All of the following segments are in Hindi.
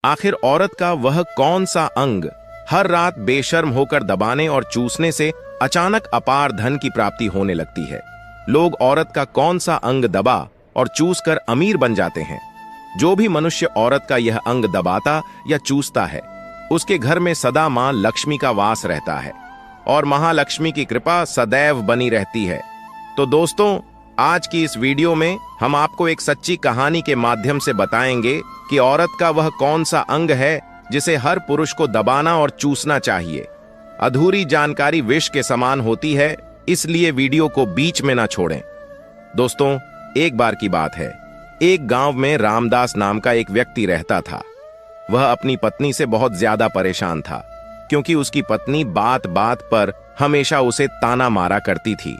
आखिर औरत का वह कौन सा अंग हर रात बेशर्म होकर दबाने और चूसने से अचानक अपार धन की प्राप्ति होने लगती है? लोग औरत का कौन सा अंग दबा और चूस कर अमीर बन जाते हैं? जो भी मनुष्य औरत का यह अंग दबाता या चूसता है, उसके घर में सदा मां लक्ष्मी का वास रहता है और महालक्ष्मी की कृपा सदैव बनी रहती है। तो दोस्तों, आज की इस वीडियो में हम आपको एक सच्ची कहानी के माध्यम से बताएंगे कि औरत का वह कौन सा अंग है जिसे हर पुरुष को दबाना और चूसना चाहिए। अधूरी जानकारी विष के समान होती है, इसलिए वीडियो को बीच में ना छोड़ें। दोस्तों, एक बार की बात है, एक गांव में रामदास नाम का एक व्यक्ति रहता था। वह अपनी पत्नी से बहुत ज्यादा परेशान था, क्योंकि उसकी पत्नी बात बात पर हमेशा उसे ताना मारा करती थी।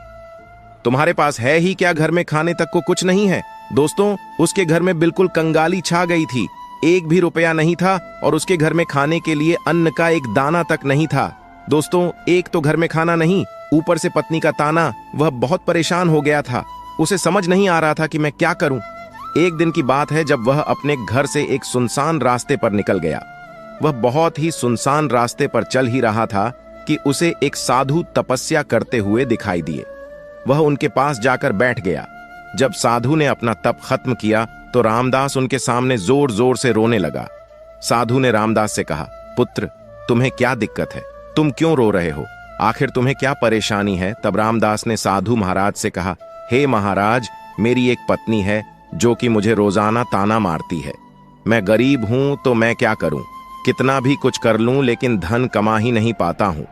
तुम्हारे पास है ही क्या, घर में खाने तक को कुछ नहीं है? दोस्तों, उसके घर में बिल्कुल कंगाली छा गई थी। एक भी रुपया नहीं था और उसके घर में खाने के लिए अन्न का एक दाना तक नहीं था। दोस्तों, एक तो घर में खाना नहीं, ऊपर से पत्नी का ताना। वह बहुत परेशान हो गया था। उसे समझ नहीं आ रहा था कि मैं क्या करूं। एक दिन की बात है जब वह अपने घर से एक सुनसान रास्ते पर निकल गया। वह बहुत ही सुनसान रास्ते पर चल ही रहा था कि उसे एक साधु तपस्या करते हुए दिखाई दिए। वह उनके पास जाकर बैठ गया। जब साधु ने अपना तप खत्म किया तो रामदास उनके सामने जोर जोर से रोने लगा। साधु ने रामदास से कहा, पुत्र, तुम्हें क्या दिक्कत है? तुम क्यों रो रहे हो? आखिर तुम्हें क्या परेशानी है? तब रामदास ने साधु महाराज से कहा, हे महाराज, मेरी एक पत्नी है जो कि मुझे रोजाना ताना मारती है। मैं गरीब हूं तो मैं क्या करूं? कितना भी कुछ कर लूं लेकिन धन कमा ही नहीं पाता हूं।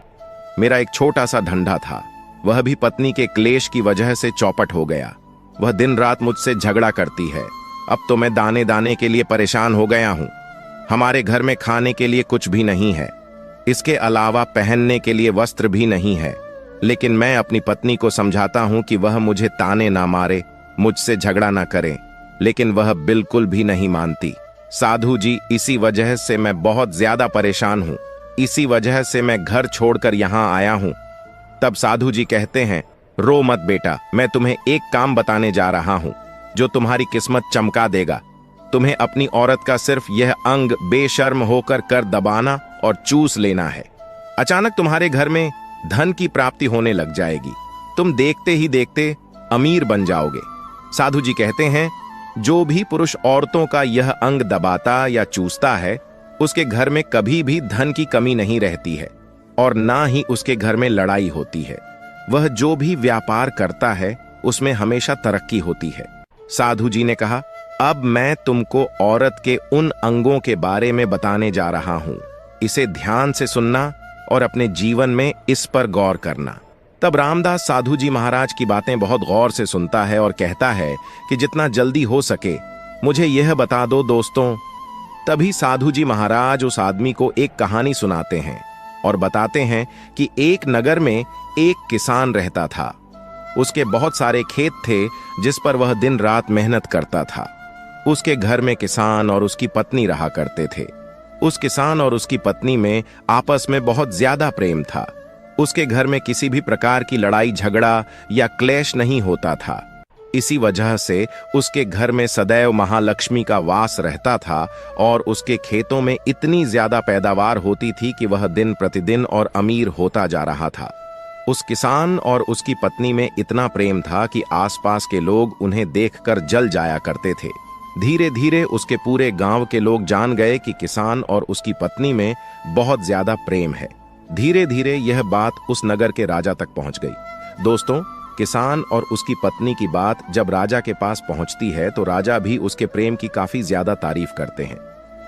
मेरा एक छोटा सा धंधा था, वह भी पत्नी के क्लेश की वजह से चौपट हो गया। वह दिन रात मुझसे झगड़ा करती है। अब तो मैं दाने दाने के लिए परेशान हो गया हूं। हमारे घर में खाने के लिए कुछ भी नहीं है, इसके अलावा पहनने के लिए वस्त्र भी नहीं है। लेकिन मैं अपनी पत्नी को समझाता हूं कि वह मुझे ताने ना मारे, मुझसे झगड़ा ना करे, लेकिन वह बिल्कुल भी नहीं मानती। साधु जी, इसी वजह से मैं बहुत ज्यादा परेशान हूं। इसी वजह से मैं घर छोड़कर यहां आया हूं। तब साधु जी कहते हैं, रो मत बेटा, मैं तुम्हें एक काम बताने जा रहा हूं जो तुम्हारी किस्मत चमका देगा। तुम्हें अपनी औरत का सिर्फ यह अंग बेशर्म होकर कर दबाना और चूस लेना है। अचानक तुम्हारे घर में धन की प्राप्ति होने लग जाएगी। तुम देखते ही देखते अमीर बन जाओगे। साधु जी कहते हैं, जो भी पुरुष औरतों का यह अंग दबाता या चूसता है, उसके घर में कभी भी धन की कमी नहीं रहती है और ना ही उसके घर में लड़ाई होती है। वह जो भी व्यापार करता है उसमें हमेशा तरक्की होती है। साधु जी ने कहा, अब मैं तुमको औरत के उन अंगों के बारे में बताने जा रहा हूं। इसे ध्यान से सुनना और अपने जीवन में इस पर गौर करना। तब रामदास साधु जी महाराज की बातें बहुत गौर से सुनता है और कहता है कि जितना जल्दी हो सके मुझे यह बता दो दोस्तों। तभी साधु जी महाराज उस आदमी को एक कहानी सुनाते हैं और बताते हैं कि एक नगर में एक किसान रहता था। उसके बहुत सारे खेत थे जिस पर वह दिन रात मेहनत करता था। उसके घर में किसान और उसकी पत्नी रहा करते थे। उस किसान और उसकी पत्नी में आपस में बहुत ज्यादा प्रेम था। उसके घर में किसी भी प्रकार की लड़ाई झगड़ा या क्लेश नहीं होता था। इसी वजह से उसके घर में सदैव महालक्ष्मी का वास रहता था और उसके खेतों में इतनी ज्यादा पैदावार होती थी कि वह दिन प्रतिदिन और अमीर होता जा रहा था। उस किसान और उसकी पत्नी में इतना प्रेम था कि आसपास के लोग उन्हें देखकर जल जाया करते थे। धीरे धीरे उसके पूरे गांव के लोग जान गए कि किसान और उसकी पत्नी में बहुत ज्यादा प्रेम है। धीरे धीरे यह बात उस नगर के राजा तक पहुंच गई। दोस्तों, किसान और उसकी पत्नी की बात जब राजा के पास पहुंचती है तो राजा भी उसके प्रेम की काफी ज्यादा तारीफ करते हैं।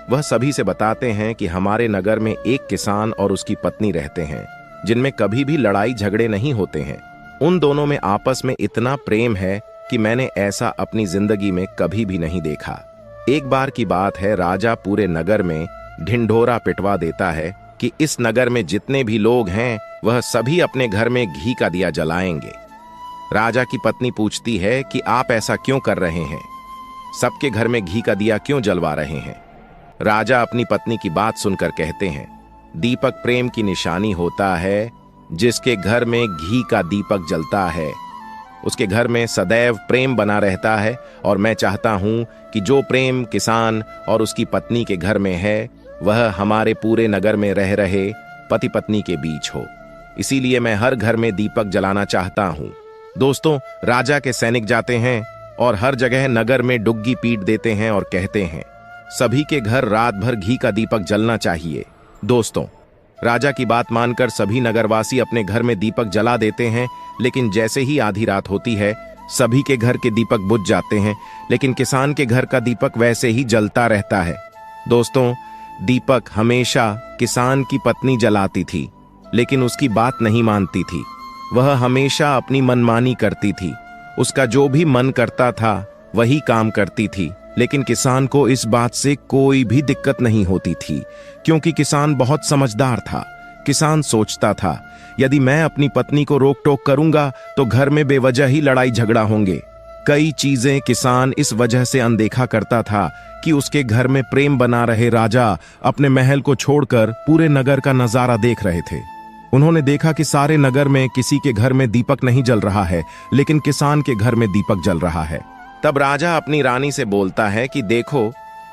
वह सभी से बताते हैं कि हमारे नगर में एक किसान और उसकी पत्नी रहते हैं जिनमें कभी भी लड़ाई झगड़े नहीं होते हैं। उन दोनों में आपस में इतना प्रेम है कि मैंने ऐसा अपनी जिंदगी में कभी भी नहीं देखा। एक बार की बात है, राजा पूरे नगर में ढिंढोरा पिटवा देता है कि इस नगर में जितने भी लोग हैं वह सभी अपने घर में घी का दिया जलाएंगे। राजा की पत्नी पूछती है कि आप ऐसा क्यों कर रहे हैं? सबके घर में घी का दिया क्यों जलवा रहे हैं? राजा अपनी पत्नी की बात सुनकर कहते हैं, दीपक प्रेम की निशानी होता है। जिसके घर में घी का दीपक जलता है उसके घर में सदैव प्रेम बना रहता है और मैं चाहता हूं कि जो प्रेम किसान और उसकी पत्नी के घर में है वह हमारे पूरे नगर में रह रहे पति पत्नी के बीच हो। इसीलिए मैं हर घर में दीपक जलाना चाहता हूं। दोस्तों, राजा के सैनिक जाते हैं और हर जगह नगर में डुग्गी पीट देते हैं और कहते हैं सभी के घर रात भर घी का दीपक जलना चाहिए। दोस्तों, राजा की बात मानकर सभी नगरवासी अपने घर में दीपक जला देते हैं, लेकिन जैसे ही आधी रात होती है सभी के घर के दीपक बुझ जाते हैं, लेकिन किसान के घर का दीपक वैसे ही जलता रहता है। दोस्तों, दीपक हमेशा किसान की पत्नी जलाती थी, लेकिन उसकी बात नहीं मानती थी। वह हमेशा अपनी मनमानी करती थी। उसका जो भी मन करता था वही काम करती थी, लेकिन किसान को इस बात से कोई भी दिक्कत नहीं होती थी, क्योंकि किसान बहुत समझदार था। किसान सोचता था यदि मैं अपनी पत्नी को रोक टोक करूंगा तो घर में बेवजह ही लड़ाई झगड़ा होंगे। कई चीजें किसान इस वजह से अनदेखा करता था कि उसके घर में प्रेम बना रहे राजा अपने महल को छोड़कर पूरे नगर का नजारा देख रहे थे। उन्होंने देखा कि सारे नगर में किसी के घर में दीपक नहीं जल रहा है, लेकिन किसान के घर में दीपक जल रहा है। तब राजा अपनी रानी से बोलता है कि देखो,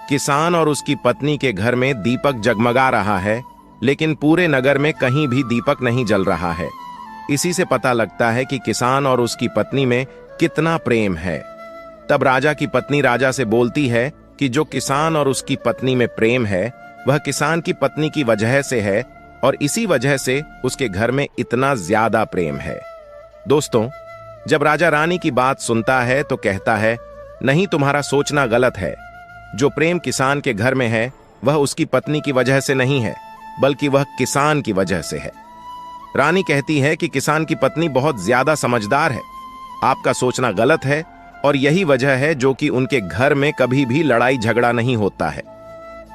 किसान और उसकी पत्नी के घर में दीपक जगमगा रहा है, लेकिन पूरे नगर में कहीं भी दीपक नहीं जल रहा है। इसी से पता लगता है कि किसान और उसकी पत्नी में कितना प्रेम है। तब राजा की पत्नी राजा से बोलती है कि जो किसान और उसकी पत्नी में प्रेम है वह किसान की पत्नी की वजह से है, और इसी वजह से उसके घर में इतना ज्यादा प्रेम है। दोस्तों, जब राजा रानी की बात सुनता है तो कहता है नहीं, तुम्हारा सोचना गलत है। जो प्रेम किसान के घर में है वह उसकी पत्नी की वजह से नहीं है, बल्कि वह किसान की वजह से है। रानी कहती है कि किसान की पत्नी बहुत ज्यादा समझदार है। आपका सोचना गलत है, और यही वजह है जो कि उनके घर में कभी भी लड़ाई झगड़ा नहीं होता है।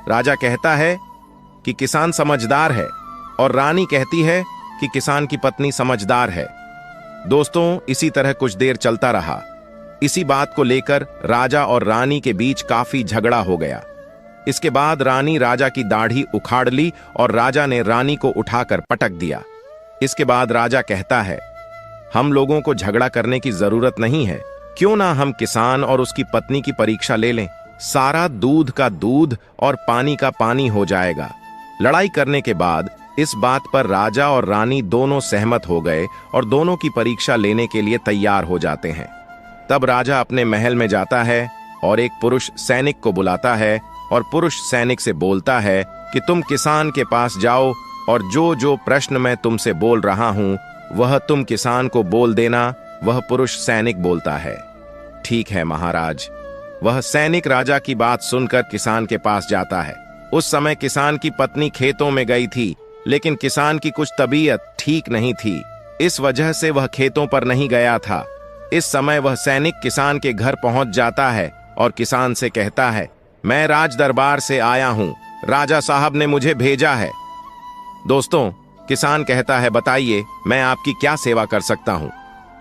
राजा कहता है कि किसान समझदार है, और रानी कहती है कि किसान की पत्नी समझदार है। दोस्तों, इसी तरह कुछ देर चलता रहा। इसी बात को लेकर राजा और रानी के बीच काफी झगड़ा हो गया। इसके बाद रानी राजा की दाढ़ी उखाड़ ली और राजा ने रानी को उठाकर पटक दिया। इसके बाद राजा कहता है हम लोगों को झगड़ा करने की जरूरत नहीं है, क्यों ना हम किसान और उसकी पत्नी की परीक्षा ले लें। सारा दूध का दूध और पानी का पानी हो जाएगा। लड़ाई करने के बाद इस बात पर राजा और रानी दोनों सहमत हो गए और दोनों की परीक्षा लेने के लिए तैयार हो जाते हैं। तब राजा अपने महल में जाता है और एक पुरुष सैनिक को बुलाता है और पुरुष सैनिक से बोलता है कि तुम किसान के पास जाओ और जो जो प्रश्न मैं तुमसे बोल रहा हूं वह तुम किसान को बोल देना। वह पुरुष सैनिक बोलता है ठीक है महाराज। वह सैनिक राजा की बात सुनकर किसान के पास जाता है। उस समय किसान की पत्नी खेतों में गई थी, लेकिन किसान की कुछ तबीयत ठीक नहीं थी, इस वजह से वह खेतों पर नहीं गया था। इस समय वह सैनिक किसान के घर पहुंच जाता है और किसान से कहता है मैं राज दरबार से आया हूं, राजा साहब ने मुझे भेजा है। दोस्तों, किसान कहता है बताइए मैं आपकी क्या सेवा कर सकता हूं।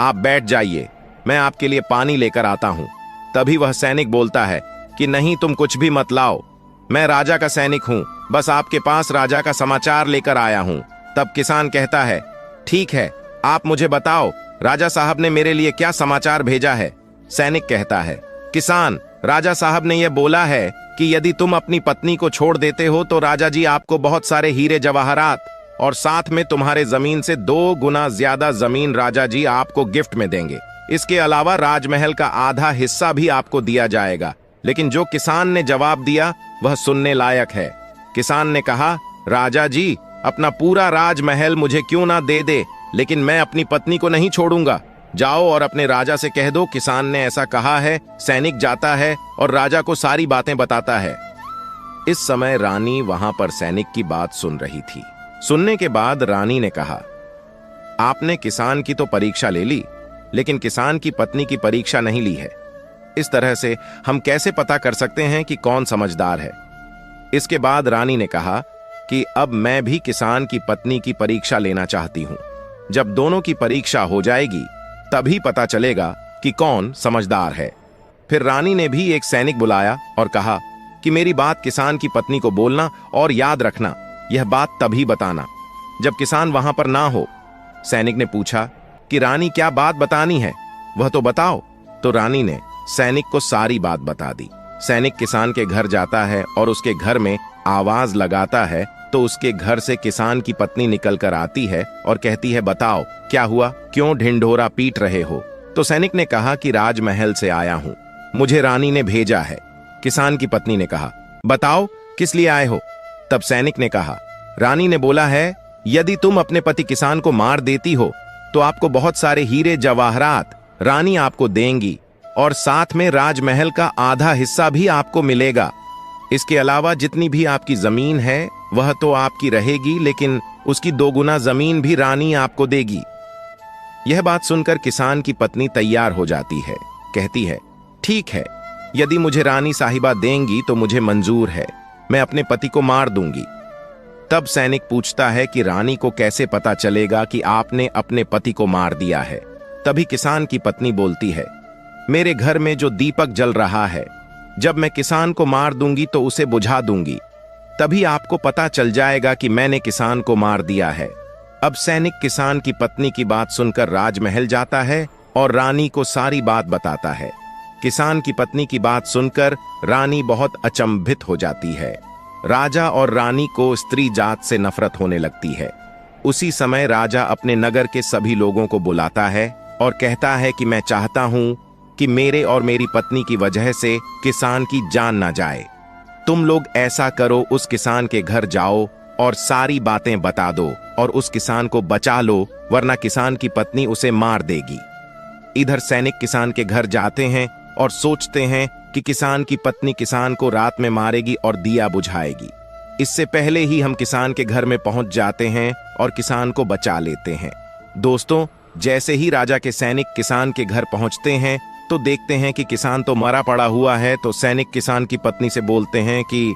आप बैठ जाइए, मैं आपके लिए पानी लेकर आता हूं। तभी वह सैनिक बोलता है कि नहीं, तुम कुछ भी मत लाओ, मैं राजा का सैनिक हूं, बस आपके पास राजा का समाचार लेकर आया हूं। तब किसान कहता है ठीक है, आप मुझे बताओ राजा साहब ने मेरे लिए क्या समाचार भेजा है। सैनिक कहता है किसान, राजा साहब ने यह बोला है कि यदि तुम अपनी पत्नी को छोड़ देते हो तो राजा जी आपको बहुत सारे हीरे जवाहरात और साथ में तुम्हारे जमीन से 2 गुना ज्यादा जमीन राजा जी आपको गिफ्ट में देंगे। इसके अलावा राजमहल का आधा हिस्सा भी आपको दिया जाएगा। लेकिन जो किसान ने जवाब दिया वह सुनने लायक है। किसान ने कहा राजा जी अपना पूरा राजमहल मुझे क्यों ना दे दे, लेकिन मैं अपनी पत्नी को नहीं छोड़ूंगा। जाओ और अपने राजा से कह दो किसान ने ऐसा कहा है। सैनिक जाता है और राजा को सारी बातें बताता है। इस समय रानी वहां पर सैनिक की बात सुन रही थी। सुनने के बाद रानी ने कहा आपने किसान की तो परीक्षा ले ली, लेकिन किसान की पत्नी की परीक्षा नहीं ली है। इस तरह से हम कैसे पता कर सकते हैं कि कौन समझदार है। इसके बाद रानी ने कहा कि अब मैं भी किसान की पत्नी की परीक्षा लेना चाहती हूं। जब दोनों की परीक्षा हो जाएगी तभी पता चलेगा कि कौन समझदार है। फिर रानी ने भी एक सैनिक बुलाया और कहा कि मेरी बात किसान की पत्नी को बोलना और याद रखना, यह बात तभी बताना जब किसान वहां पर ना हो। सैनिक ने पूछा कि रानी क्या बात बतानी है। वह तो बताओ। तो रानी ने सैनिक को सारी बात बता दी। सैनिक किसान के घर जाता है और उसके घर में आवाज लगाता है तो उसके घर से किसान की पत्नी निकल कर आती है और कहती है, बताओ क्या हुआ, क्यों ढिंढोरा पीट रहे हो? तो सैनिक ने कहा कि राजमहल से आया हूं, मुझे रानी ने भेजा है। किसान की पत्नी ने कहा, बताओ किस लिए आए हो? तब सैनिक ने कहा, रानी ने बोला है यदि तुम अपने पति किसान को मार देती हो तो आपको बहुत सारे हीरे जवाहरात रानी आपको देंगी और साथ में राजमहल का आधा हिस्सा भी आपको मिलेगा। इसके अलावा जितनी भी आपकी जमीन है वह तो आपकी रहेगी, लेकिन उसकी 2 गुना जमीन भी रानी आपको देगी। यह बात सुनकर किसान की पत्नी तैयार हो जाती है। कहती है, ठीक है, यदि मुझे रानी साहिबा देंगी तो मुझे मंजूर है, मैं अपने पति को मार दूंगी। तब सैनिक पूछता है कि रानी को कैसे पता चलेगा कि आपने अपने पति को मार दिया है? तभी किसान की पत्नी बोलती है, मेरे घर में जो दीपक जल रहा है, जब मैं किसान को मार दूंगी तो उसे बुझा दूंगी, तभी आपको पता चल जाएगा कि मैंने किसान को मार दिया है। अब सैनिक किसान की पत्नी की बात सुनकर राजमहल जाता है और रानी को सारी बात बताता है। किसान की पत्नी की बात सुनकर रानी बहुत अचंभित हो जाती है। राजा और रानी को स्त्री जात से नफरत होने लगती है। उसी समय राजा अपने नगर के सभी लोगों को बुलाता है और कहता है कि मैं चाहता हूं कि मेरे और मेरी पत्नी की वजह से किसान की जान ना जाए। तुम लोग ऐसा करो, उस किसान के घर जाओ और सारी बातें बता दो और उस किसान को बचा लो, वरना किसान की पत्नी उसे मार देगी। इधर सैनिक किसान के घर जाते हैं और सोचते हैं कि किसान की पत्नी किसान को रात में मारेगी और दिया बुझाएगी। इससे पहले ही हम किसान के घर में पहुंच जाते हैं और किसान को बचा लेते हैं। दोस्तों, जैसे ही राजा के सैनिक किसान के घर पहुंचते हैं तो देखते हैं कि किसान तो मरा पड़ा हुआ है। तो सैनिक किसान की पत्नी से बोलते हैं कि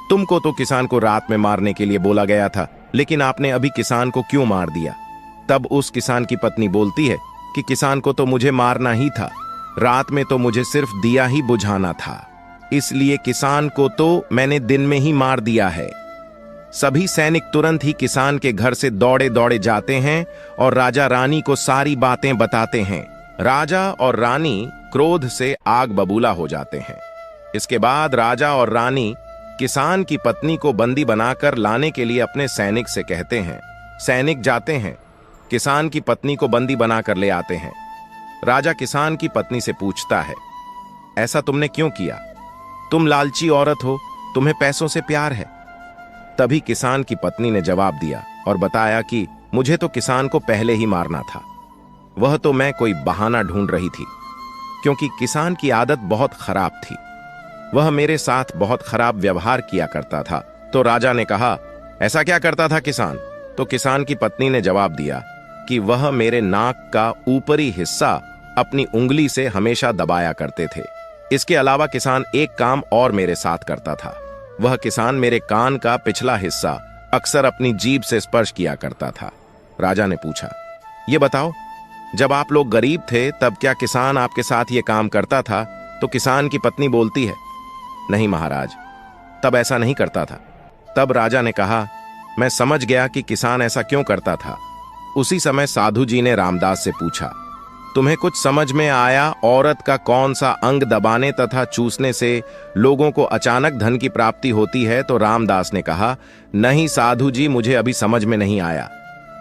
तुमको तो किसान को रात में मारने के लिए बोला गया था, लेकिन आपने अभी किसान को क्यों मार दिया? तब उस किसान की पत्नी बोलती है कि किसान को तो मुझे मारना ही था, रात में तो मुझे सिर्फ दिया ही बुझाना था, इसलिए किसान को तो मैंने दिन में ही मार दिया है। सभी सैनिक तुरंत ही किसान के घर से दौड़े दौड़े जाते हैं और राजा रानी को सारी बातें बताते हैं। राजा और रानी क्रोध से आग बबूला हो जाते हैं। इसके बाद राजा और रानी किसान की पत्नी को बंदी बनाकर लाने के लिए अपने सैनिक से कहते हैं। सैनिक जाते हैं, किसान की पत्नी को बंदी बनाकर ले आते हैं। राजा किसान की पत्नी से पूछता है, ऐसा तुमने क्यों किया? तुम लालची औरत हो, तुम्हें पैसों से प्यार है। तभी किसान की पत्नी ने जवाब दिया और बताया कि मुझे तो किसान को पहले ही मारना था, वह तो मैं कोई बहाना ढूंढ रही थी, क्योंकि किसान की आदत बहुत खराब थी, वह मेरे साथ बहुत खराब व्यवहार किया करता था। तो राजा ने कहा, ऐसा क्या करता था किसान? तो किसान की पत्नी ने जवाब दिया कि वह मेरे नाक का ऊपरी हिस्सा अपनी उंगली से हमेशा दबाया करते थे। इसके अलावा किसान एक काम और मेरे साथ करता था, वह किसान मेरे कान का पिछला हिस्सा अक्सर अपनी जीभ से स्पर्श किया करता था। राजा ने पूछा, ये बताओ, जब आप लोग गरीब थे तब क्या किसान आपके साथ ये काम करता था? तो किसान की पत्नी बोलती है, नहीं महाराज, तब ऐसा नहीं करता था। तब राजा ने कहा, मैं समझ गया कि किसान ऐसा क्यों करता था। उसी समय साधु जी ने रामदास से पूछा, तुम्हें कुछ समझ में आया औरत का कौन सा अंग दबाने तथा चूसने से लोगों को अचानक धन की प्राप्ति होती है? तो रामदास ने कहा, नहीं साधु जी, मुझे अभी समझ में नहीं आया।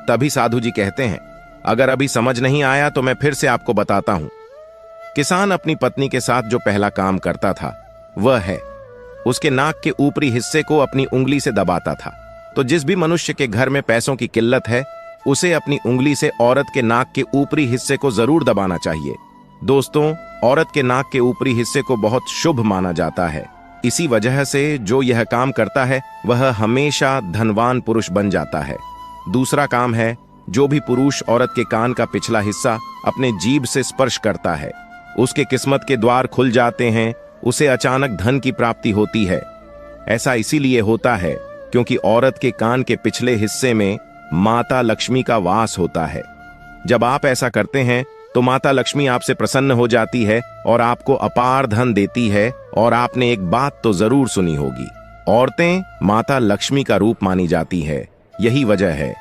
तभी साधु जी कहते हैं, अगर अभी समझ नहीं आया तो मैं फिर से आपको बताता हूं। किसान अपनी पत्नी के साथ जो पहला काम करता था वह है, उसके नाक के ऊपरी हिस्से को अपनी उंगली से दबाता था। तो जिस भी मनुष्य के घर में पैसों की किल्लत है, उसे अपनी उंगली से औरत के नाक के ऊपरी हिस्से को जरूर दबाना चाहिए। दोस्तों, औरत के नाक के ऊपरी हिस्से को बहुत शुभ माना जाता है। इसी वजह से जो यह काम करता है वह हमेशा धनवान पुरुष बन जाता है। दूसरा काम है, जो भी पुरुष औरत के कान का पिछला हिस्सा अपने जीभ से स्पर्श करता है, उसके किस्मत के द्वार खुल जाते हैं, उसे अचानक धन की प्राप्ति होती है। ऐसा इसीलिए होता है क्योंकि औरत के कान के पिछले हिस्से में माता लक्ष्मी का वास होता है। जब आप ऐसा करते हैं तो माता लक्ष्मी आपसे प्रसन्न हो जाती है और आपको अपार धन देती है। और आपने एक बात तो जरूर सुनी होगी, औरतें माता लक्ष्मी का रूप मानी जाती है। यही वजह है